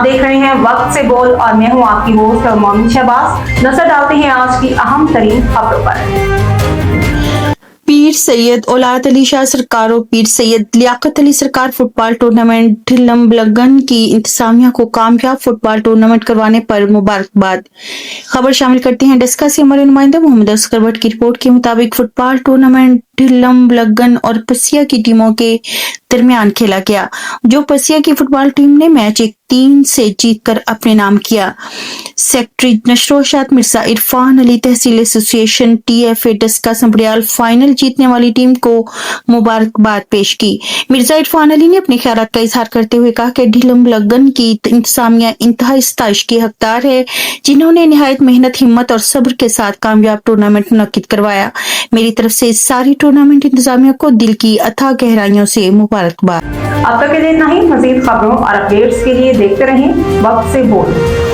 देख रहे हैं वक्त से बोल और मैं हूं आपकी होस्ट और मोमिन शहबाज। नजर डालते हैं आज की अहम तरीन खबरों पर। पीर सैयद औलाद अली शाह सरकार और पीर सैयद लियाकत अली सरकार फुटबॉल टूर्नामेंट ढिलम्बलगन की इंतजामिया को कामयाब फुटबॉल टूर्नामेंट करवाने पर मुबारकबाद। खबर शामिल करते हैं डेस्का से हमारे नुमाइंदा मोहम्मद असगर भट्ट की रिपोर्ट के मुताबिक फुटबॉल टूर्नामेंट ढिलम्बलगन और पसिया की टीमों के दरमियान खेला गया, जो पसिया की फुटबॉल टीम ने मैच 3 से जीतकर अपने नाम किया। सेक्रेटरी नशरोशात मिर्जा इरफान अली तहसील एसोसिएशन TFA डेस्का संबड़ियाल फाइनल जीतने वाली टीम को मुबारकबाद पेश की। मिर्जा इरफान अली ने अपने ख्यालात का इजहार करते हुए कहा कि ढिलम्बलगन की इंतजामिया इंतहाई सताइश की हकदार है, जिन्होंने निहायत मेहनत, हिम्मत और सब्र के साथ कामयाब टूर्नामेंट मुनक्किद करवाया। मेरी तरफ से इस सारी टूर्नामेंट इंतजामिया को दिल की अथाह गहराइयों से मुबारकबाद। अब तक के लिए इतना ही। मजीद खबरों और अपडेट्स के लिए देखते रहें वक्त से बोल।